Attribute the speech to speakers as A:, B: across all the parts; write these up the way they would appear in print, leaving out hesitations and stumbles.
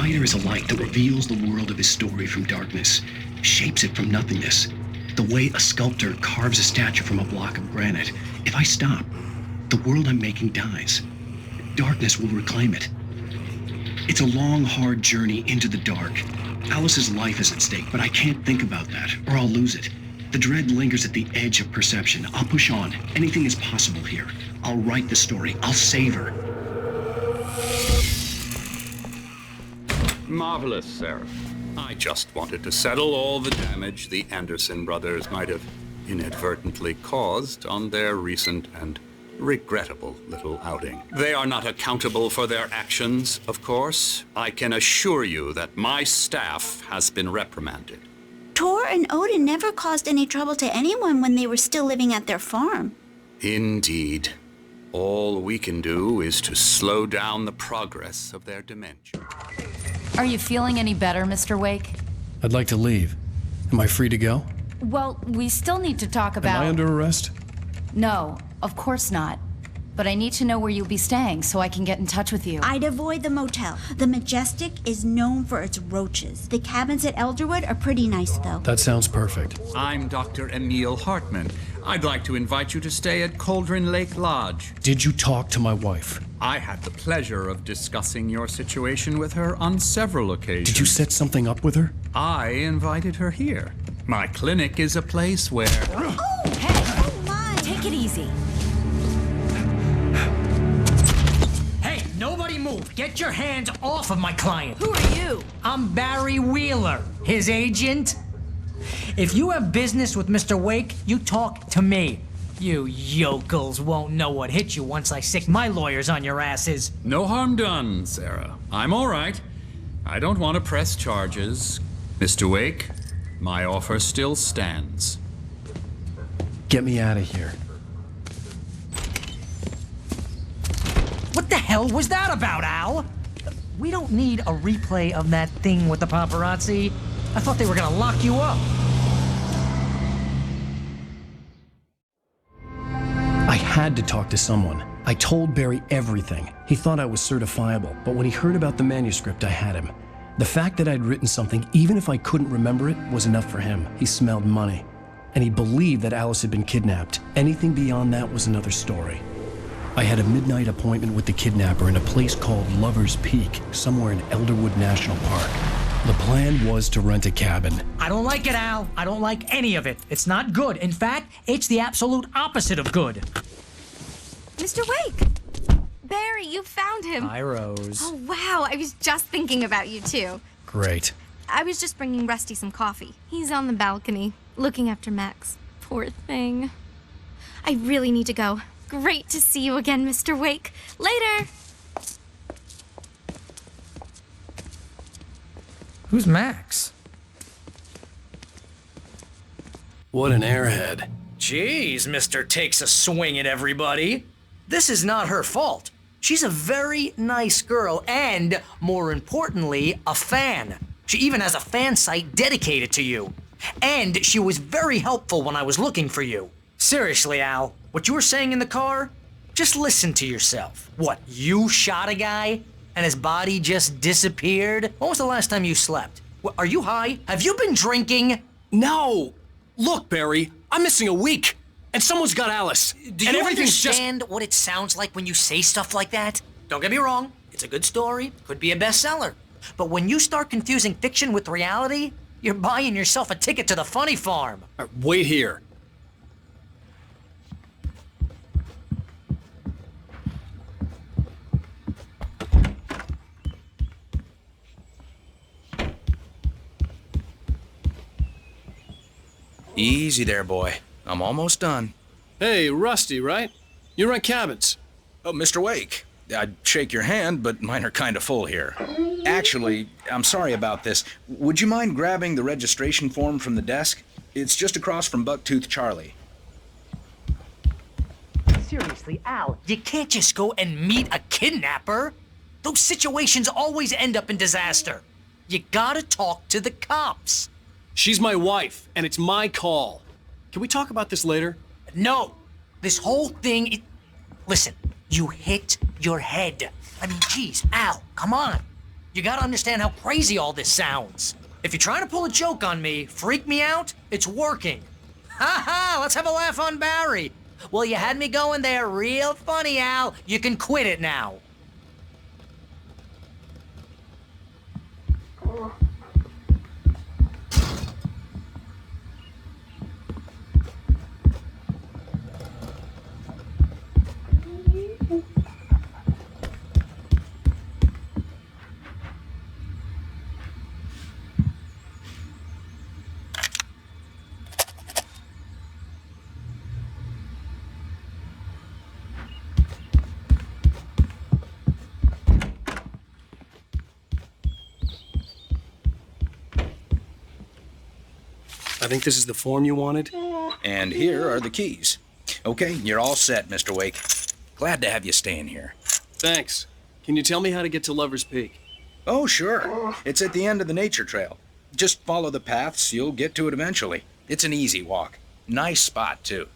A: fighter is a light that reveals the world of his story from darkness, shapes it from nothingness. The way a sculptor carves a statue from a block of granite. If I stop, the world I'm making dies. Darkness will reclaim it. It's a long, hard journey into the dark. Alice's life is at stake, but I can't think about that, or I'll lose it. The dread lingers at the edge of perception. I'll push on. Anything is possible here. I'll write the story. I'll save her.
B: Marvelous, Sarah. I just wanted to settle all the damage the Anderson brothers might have inadvertently caused on their recent and regrettable little outing. They are not accountable for their actions, of course. I can assure you that my staff has been reprimanded.
C: Tor and Odin never caused any trouble to anyone when they were still living at their farm.
B: Indeed. All we can do is to slow down the progress of their dementia.
D: Are you feeling any better, Mr. Wake?
E: I'd like to leave. Am I free to go?
D: Well, we still need to talk about...
E: Am I under arrest?
D: No, of course not. But I need to know where you'll be staying so I can get in touch with you.
C: I'd avoid the motel. The Majestic is known for its roaches. The cabins at Elderwood are pretty nice, though.
E: That sounds perfect.
F: I'm Dr. Emil Hartman. I'd like to invite you to stay at Cauldron Lake Lodge.
E: Did you talk to my wife?
F: I had the pleasure of discussing your situation with her on several occasions.
E: Did you set something up with her?
F: I invited her here. My clinic is a place where...
D: Oh, hey! Oh, my! Take it easy.
G: Hey, nobody move! Get your hands off of my client!
D: Who are you?
G: I'm Barry Wheeler, his agent. If you have business with Mr. Wake, you talk to me. You yokels won't know what hit you once I sick my lawyers on your asses.
F: No harm done, Sarah. I'm all right. I don't want to press charges. Mr. Wake, my offer still stands.
E: Get me out of here.
G: What the hell was that about, Al? We don't need a replay of that thing with the paparazzi. I thought they were gonna lock you up.
E: I had to talk to someone. I told Barry everything. He thought I was certifiable, but when he heard about the manuscript, I had him. The fact that I'd written something, even if I couldn't remember it, was enough for him. He smelled money. And he believed that Alice had been kidnapped. Anything beyond that was another story. I had a midnight appointment with the kidnapper in a place called Lover's Peak, somewhere in Elderwood National Park. The plan was to rent a cabin.
G: I don't like it, Al. I don't like any of it. It's not good. In fact, it's the absolute opposite of good.
H: Mr. Wake! Barry, you found him.
G: Hi, Rose.
H: Oh, wow. I was just thinking about you, too.
E: Great.
H: I was just bringing Rusty some coffee. He's on the balcony, looking after Max. Poor thing. I really need to go. Great to see you again, Mr. Wake. Later!
G: Who's Max?
E: What an airhead.
I: Jeez, Mr. Takes a swing at everybody. This is not her fault. She's a very nice girl and, more importantly, a fan. She even has a fan site dedicated to you. And she was very helpful when I was looking for you. Seriously, Al, what you were saying in the car? Just listen to yourself. What, you shot a guy and his body just disappeared? When was the last time you slept? Are you high? Have you been drinking?
A: No! Look, Barry, I'm missing a week, and someone's got Alice.
I: Do you understand what it sounds like when you say stuff like that? Don't get me wrong, it's a good story, could be a bestseller. But when you start confusing fiction with reality, you're buying yourself a ticket to the funny farm.
A: Wait here.
J: Easy there, boy. I'm almost done.
A: Hey, Rusty, right? You rent cabins.
J: Oh, Mr. Wake. I'd shake your hand, but mine are kind of full here. Actually, I'm sorry about this. Would you mind grabbing the registration form from the desk? It's just across from Bucktooth Charlie.
I: Seriously, Al, you can't just go and meet a kidnapper. Those situations always end up in disaster. You gotta talk to the cops.
A: She's my wife, and it's my call. Can we talk about this later?
I: No. This whole thing... Listen, you hit your head. I mean, geez, Al, come on. You gotta understand how crazy all this sounds. If you're trying to pull a joke on me, freak me out, it's working. Ha ha, let's have a laugh on Barry. Well, you had me going there real funny, Al. You can quit it now.
E: I think this is the form you wanted.
J: And here are the keys. Okay, you're all set, Mr. Wake. Glad to have you staying here.
E: Thanks. Can you tell me how to get to Lover's Peak?
J: Oh, sure. It's at the end of the nature trail. Just follow the paths, you'll get to it eventually. It's an easy walk. Nice spot, too.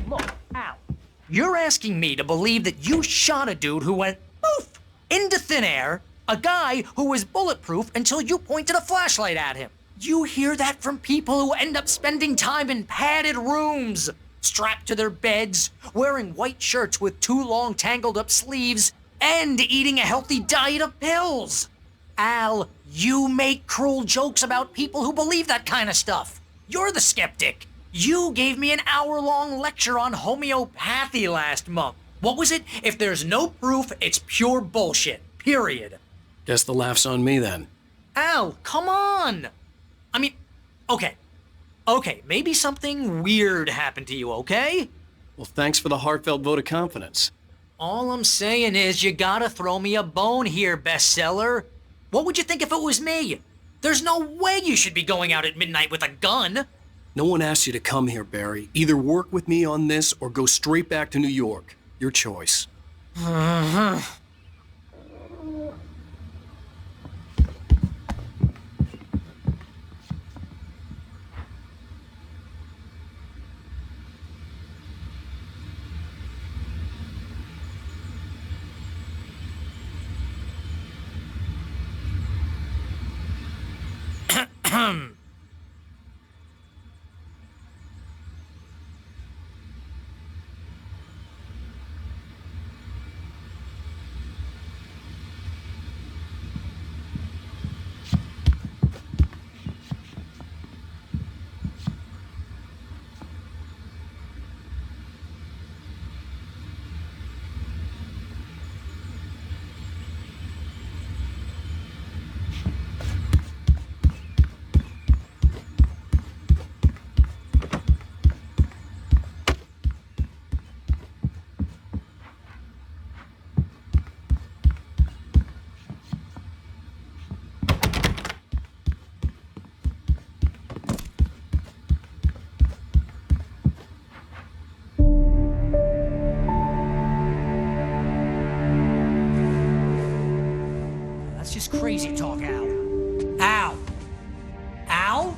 I: Look, Al, you're asking me to believe that you shot a dude who went poof into thin air, a guy who was bulletproof until you pointed a flashlight at him. You hear that from people who end up spending time in padded rooms, strapped to their beds, wearing white shirts with too long tangled up sleeves, and eating a healthy diet of pills. Al, you make cruel jokes about people who believe that kind of stuff. You're the skeptic. You gave me an hour-long lecture on homeopathy last month. What was it? If there's no proof, it's pure bullshit. Period.
E: Guess the laugh's on me then.
I: Al, come on! I mean, okay, maybe something weird happened to you, okay?
E: Well, thanks for the heartfelt vote of confidence.
I: All I'm saying is you gotta throw me a bone here, bestseller. What would you think if it was me? There's no way you should be going out at midnight with a gun.
E: No one asked you to come here, Barry. Either work with me on this or go straight back to New York. Your choice.
I: Crazy talk, Al. Al?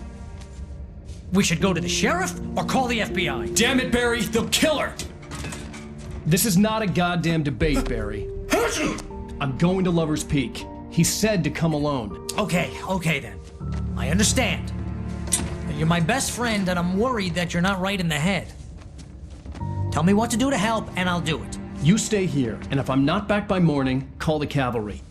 I: We should go to the sheriff or call the FBI.
E: Damn it, Barry, they'll kill her! This is not a goddamn debate, Barry. I'm going to Lover's Peak. He said to come alone.
I: Okay then. I understand. You're my best friend and I'm worried that you're not right in the head. Tell me what to do to help and I'll do it.
E: You stay here, and if I'm not back by morning, call the cavalry.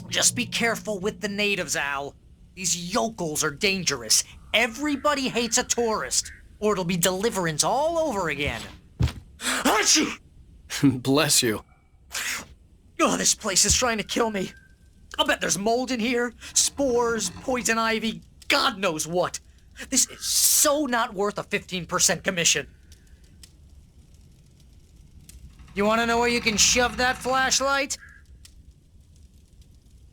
I: Just be careful with the natives, Al. These yokels are dangerous. Everybody hates a tourist, or it'll be Deliverance all over again.
E: Bless you.
I: Oh, this place is trying to kill me. I'll bet there's mold in here, spores, poison ivy, God knows what. This is so not worth a 15% commission. You want to know where you can shove that flashlight?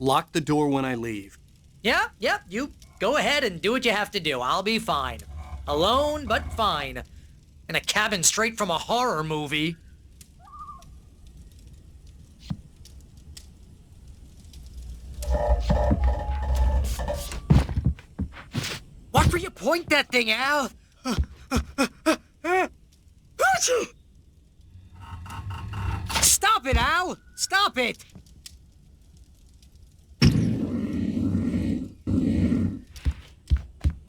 E: Lock the door when I leave.
I: Yeah, you go ahead and do what you have to do. I'll be fine. Alone, but fine. In a cabin straight from a horror movie. Where you point that thing, Al? Stop it, Al! Stop it!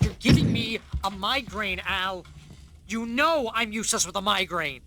I: You're giving me a migraine, Al. You know I'm useless with a migraine.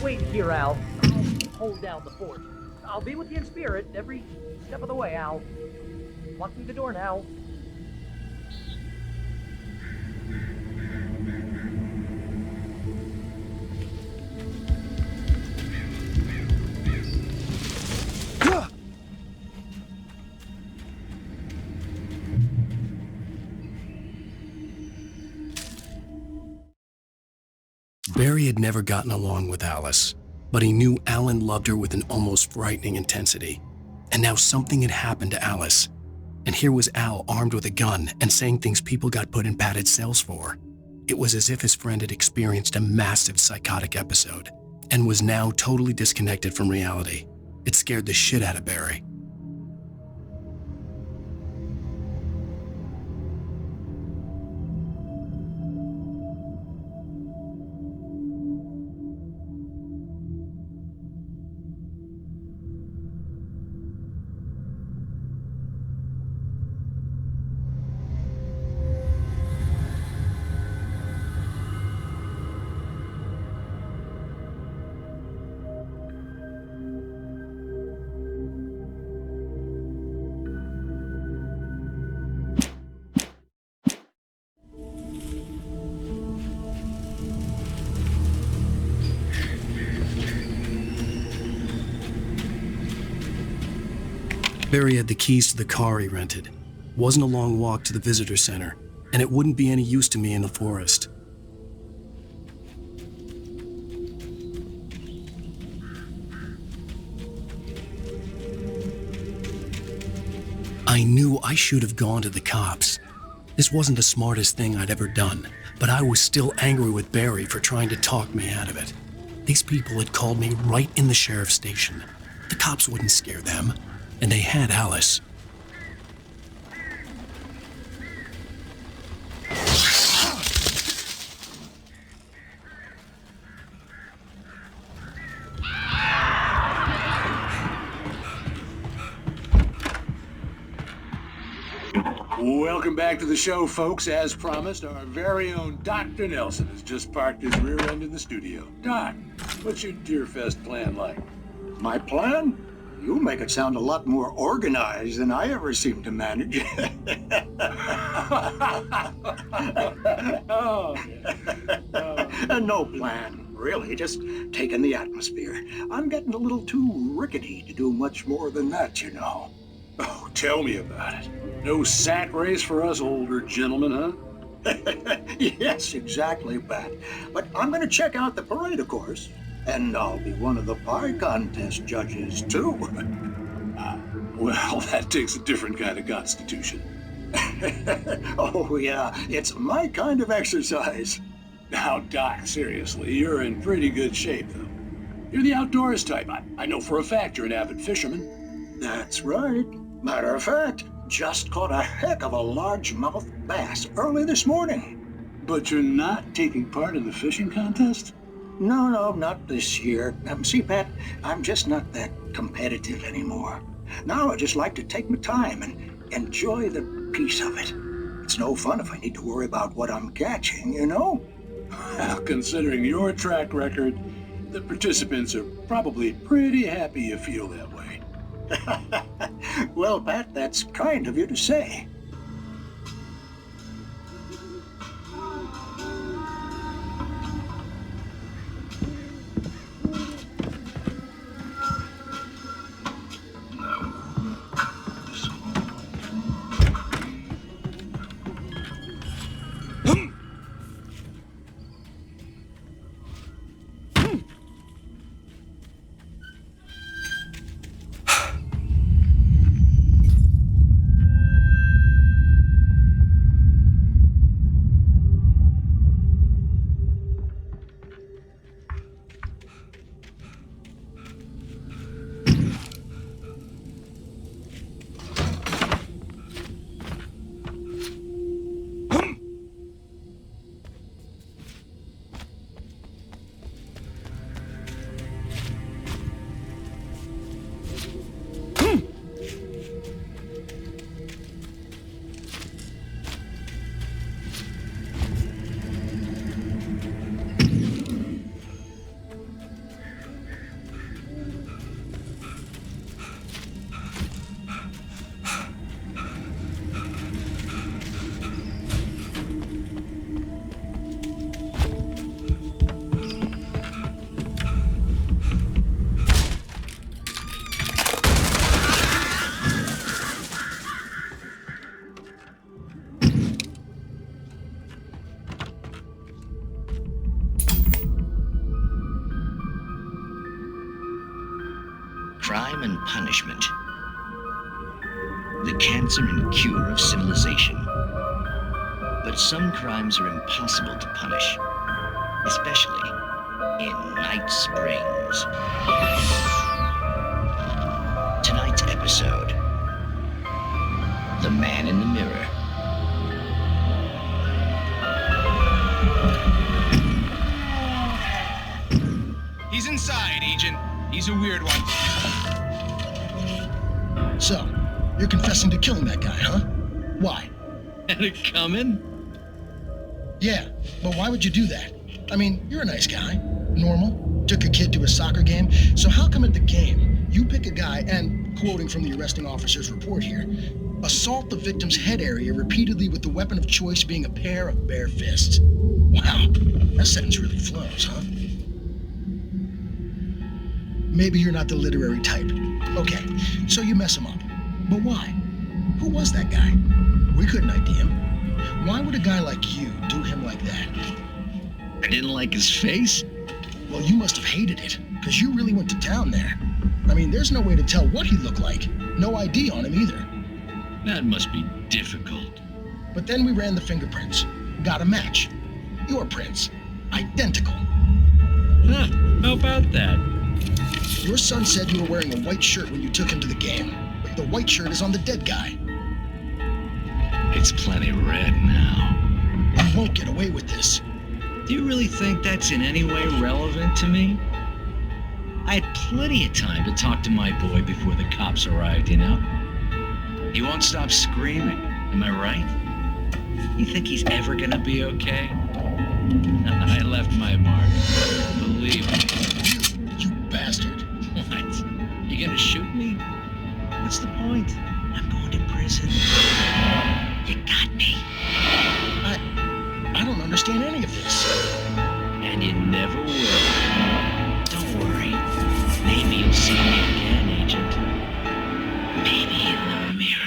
I: Wait here, Al. I'll hold down the fort. I'll be with you in spirit every step of the way, Al. Walk through the door now.
E: Barry had never gotten along with Alice, but he knew Alan loved her with an almost frightening intensity. And now something had happened to Alice. And here was Al armed with a gun and saying things people got put in padded cells for. It was as if his friend had experienced a massive psychotic episode and was now totally disconnected from reality. It scared the shit out of Barry. Barry had the keys to the car he rented. Wasn't a long walk to the visitor center, and it wouldn't be any use to me in the forest. I knew I should have gone to the cops. This wasn't the smartest thing I'd ever done, but I was still angry with Barry for trying to talk me out of it. These people had called me right in the sheriff's station. The cops wouldn't scare them. And they had Alice.
K: Welcome back to the show, folks. As promised, our very own Dr. Nelson has just parked his rear end in the studio. Doc, what's your Deerfest plan like?
L: My plan? You make it sound a lot more organized than I ever seem to manage. No plan, really, just taking the atmosphere. I'm getting a little too rickety to do much more than that, you know.
K: Oh, tell me about it. No sack race for us older gentlemen, huh?
L: Yes, exactly, Pat. But I'm going to check out the parade, of course. And I'll be one of the pie contest judges, too.
K: Well, that takes a different kind of constitution.
L: Oh, yeah, it's my kind of exercise.
K: Now, Doc, seriously, you're in pretty good shape, though. You're the outdoors type. I know for a fact you're an avid fisherman.
L: That's right. Matter of fact, just caught a heck of a largemouth bass early this morning.
K: But you're not taking part in the fishing contest?
L: No, not this year. See, Pat, I'm just not that competitive anymore. Now I just like to take my time and enjoy the peace of it. It's no fun if I need to worry about what I'm catching, you know?
K: Well, considering your track record, the participants are probably pretty happy you feel that way.
L: Well, Pat, that's kind of you to say.
M: Crime and punishment. The cancer and cure of civilization. But some crimes are impossible to punish, especially in Night Springs. Tonight's episode, The Man in the Mirror.
N: He's inside, Agent. He's a weird one.
E: So, you're confessing to killing that guy, huh? Why?
A: Had it coming?
E: Yeah, but why would you do that? I mean, you're a nice guy. Normal. Took a kid to a soccer game. So how come at the game, you pick a guy and, quoting from the arresting officer's report here, assault the victim's head area repeatedly with the weapon of choice being a pair of bare fists? Wow, that sentence really flows, huh? Maybe you're not the literary type. Okay, so you mess him up. But why? Who was that guy? We couldn't ID him. Why would a guy like you do him like that?
A: I didn't like his face?
E: Well, you must have hated it, because you really went to town there. I mean, there's no way to tell what he looked like. No ID on him either.
A: That must be difficult.
E: But then we ran the fingerprints. Got a match. Your prints. Identical.
A: Huh, how about that?
E: Your son said you were wearing a white shirt when you took him to the game. But the white shirt is on the dead guy.
A: It's plenty red now.
E: You won't get away with this.
A: Do you really think that's in any way relevant to me? I had plenty of time to talk to my boy before the cops arrived, you know? He won't stop screaming, am I right? You think he's ever gonna be okay? I left my mark. Believe me.
E: You bastard.
A: What? You gonna shoot me? What's the point? I'm going to prison. You got me.
E: I don't understand any of this.
A: And you never will. Don't worry. Maybe you'll see me again, Agent. Maybe in the mirror.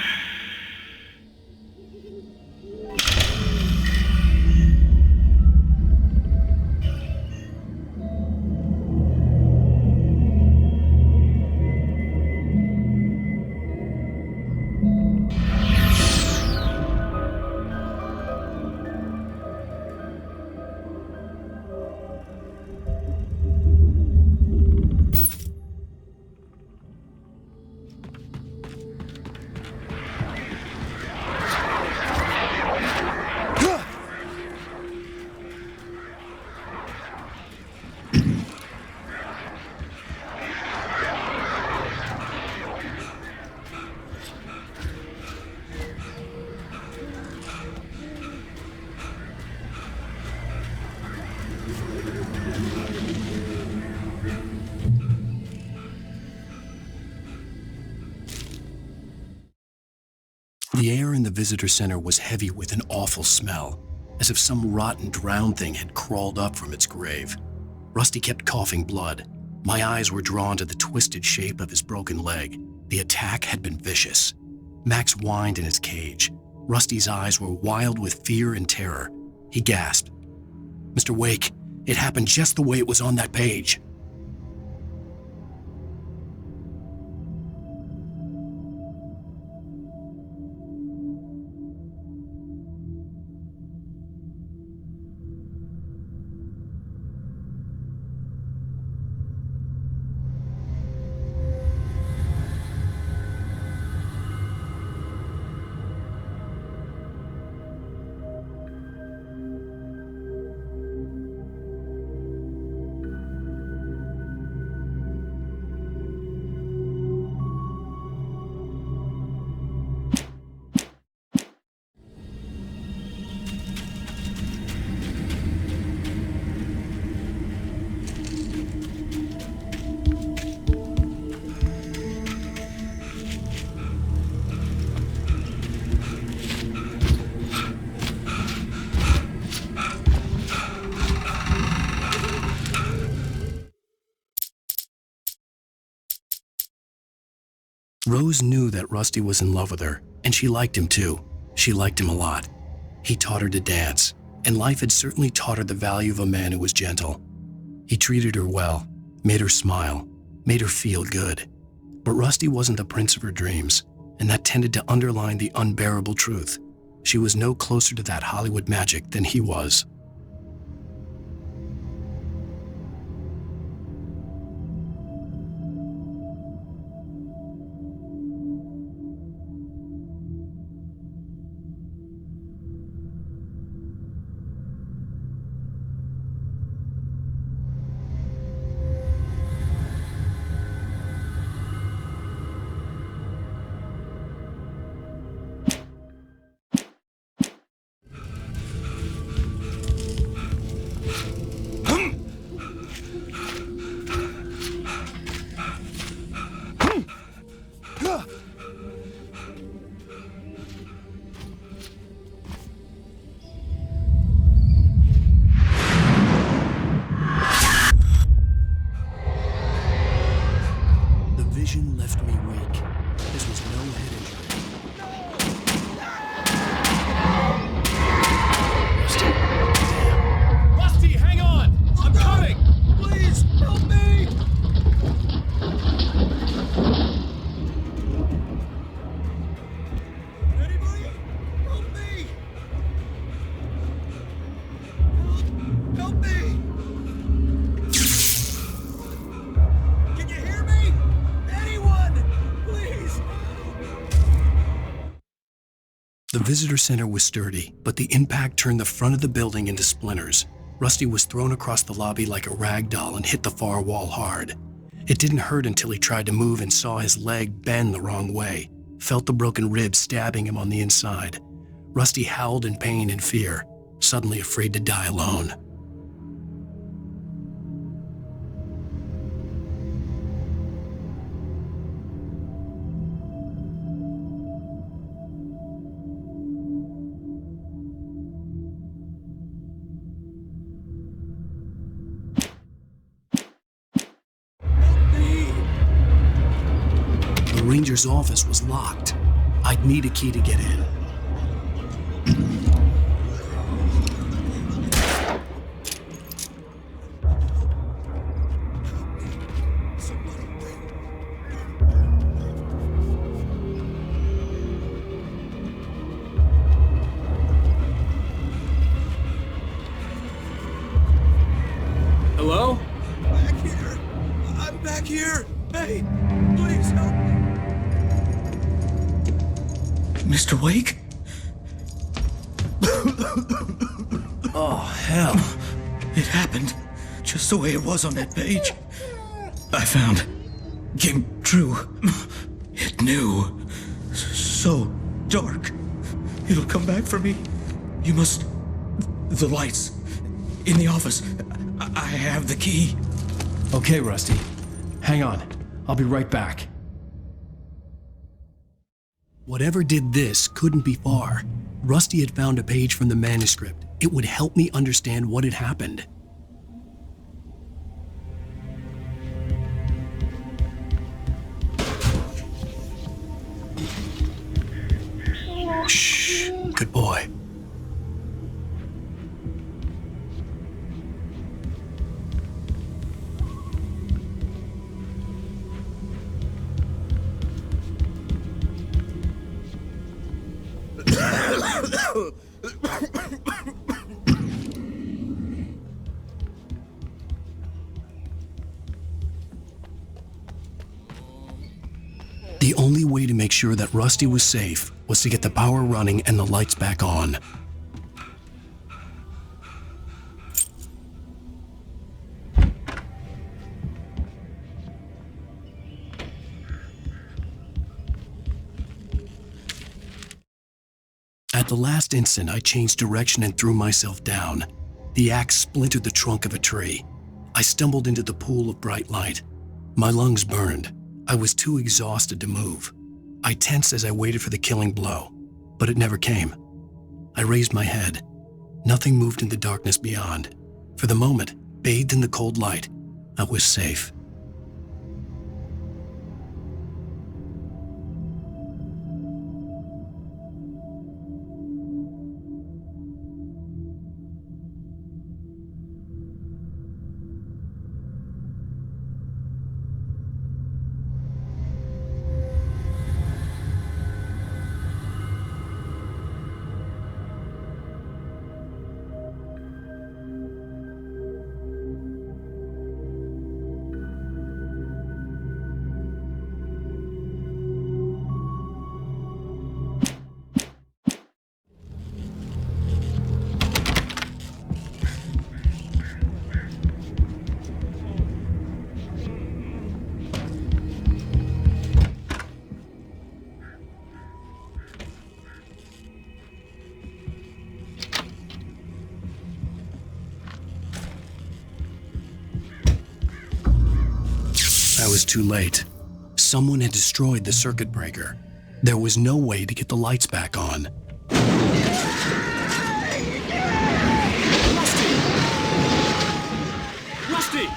E: visitor center was heavy with an awful smell, as if some rotten drowned thing had crawled up from its grave. Rusty kept coughing blood. My eyes were drawn to the twisted shape of his broken leg. The attack had been vicious. Max whined in his cage. Rusty's eyes were wild with fear and terror. He gasped, "Mr. Wake, it happened just the way it was on that page." Rose knew that Rusty was in love with her, and she liked him too. She liked him a lot. He taught her to dance, and life had certainly taught her the value of a man who was gentle. He treated her well, made her smile, made her feel good. But Rusty wasn't the prince of her dreams, and that tended to underline the unbearable truth. She was no closer to that Hollywood magic than he was. The visitor center was sturdy, but the impact turned the front of the building into splinters. Rusty was thrown across the lobby like a rag doll and hit the far wall hard. It didn't hurt until he tried to move and saw his leg bend the wrong way, felt the broken rib stabbing him on the inside. Rusty howled in pain and fear, suddenly afraid to die alone. The ranger's office was locked. I'd need a key to get in.
O: Hello?
P: Back here! I'm back here! Hey, please help me!
Q: Mr. Wake?
E: Oh, hell.
Q: It happened just the way it was on that page. I found. Came true. It knew. So dark. It'll come back for me. You must. The lights. In the office. I have the key.
E: Okay, Rusty. Hang on. I'll be right back. Whatever did this couldn't be far. Rusty had found a page from the manuscript. It would help me understand what had happened. Shh, good boy. The only way to make sure that Rusty was safe was to get the power running and the lights back on. At the last instant, I changed direction and threw myself down. The axe splintered the trunk of a tree. I stumbled into the pool of bright light. My lungs burned. I was too exhausted to move. I tensed as I waited for the killing blow, but it never came. I raised my head. Nothing moved in the darkness beyond. For the moment, bathed in the cold light, I was safe. I was too late. Someone had destroyed the circuit breaker. There was no way to get the lights back on.
O: Rusty!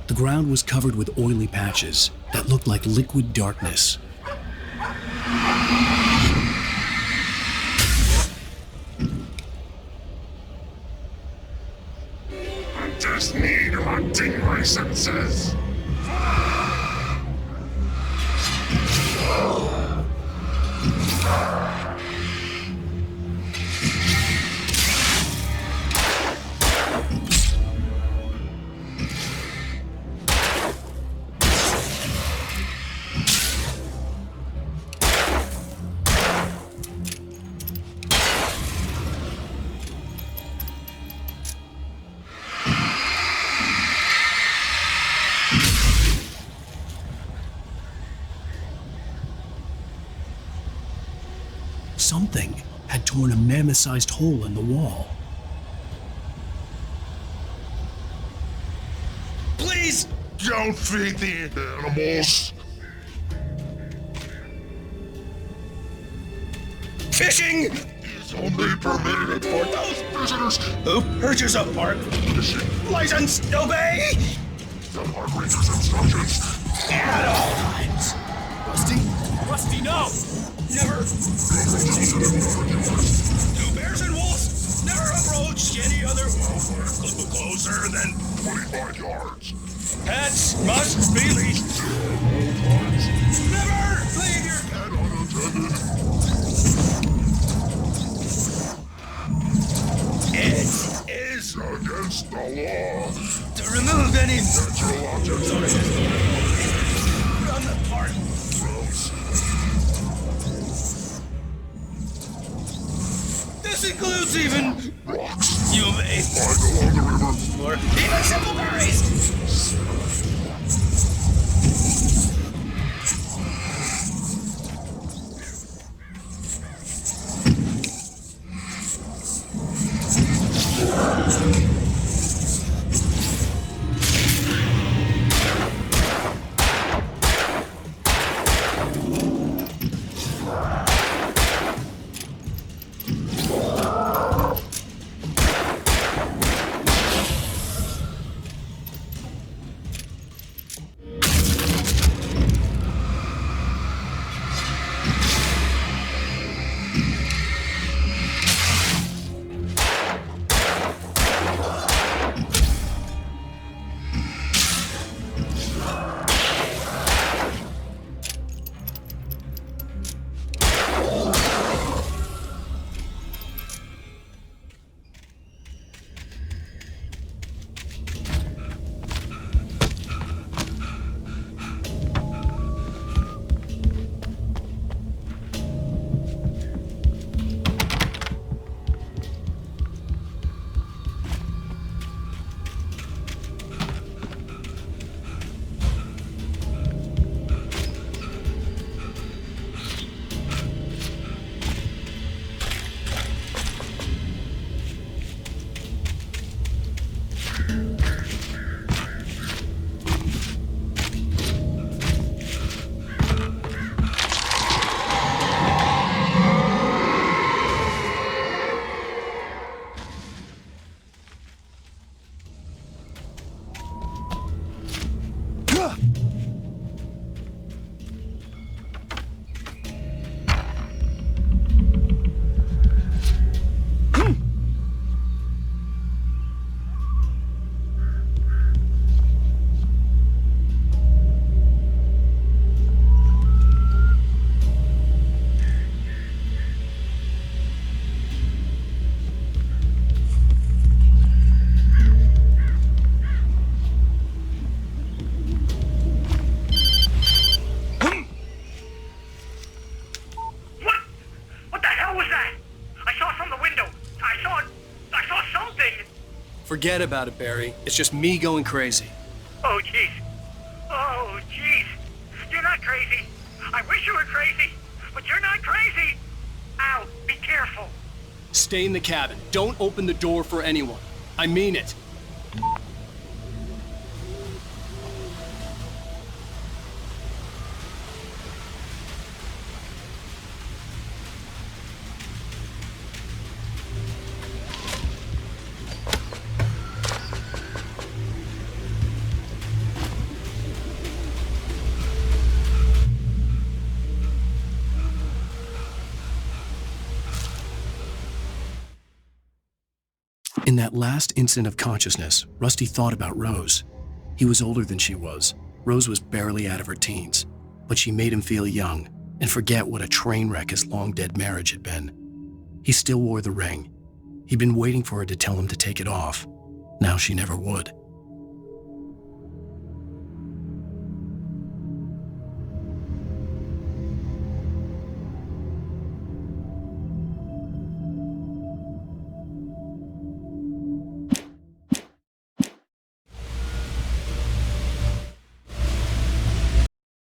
E: The ground was covered with oily patches that looked like liquid darkness.
R: Just need hunting licenses.
E: Something had torn a mammoth-sized hole in the wall.
R: Please don't feed the animals.
L: Fishing
R: is only permitted for those visitors
L: who purchase a park license. Obey
R: the park ranger's instructions
L: at all times.
O: Rusty? Rusty, no!
L: Never. No bears and wolves never approach any other closer than
R: 25 yards.
L: Pets must be leashed. Never leave your
R: pet unattended.
L: It is
R: against the law
L: to remove any
R: natural objects
L: from the park. This includes even
R: rocks.
L: You may
R: Slide along the river.
L: Or even simple berries.
S: Forget about it, Barry. It's just me going crazy.
T: Oh, jeez. Oh, jeez. You're not crazy. I wish you were crazy, but you're not crazy. Ow, be careful.
S: Stay in the cabin. Don't open the door for anyone. I mean it.
E: In that last instant of consciousness, Rusty thought about Rose. He was older than she was. Rose was barely out of her teens, but she made him feel young and forget what a train wreck his long-dead marriage had been. He still wore the ring. He'd been waiting for her to tell him to take it off. Now she never would.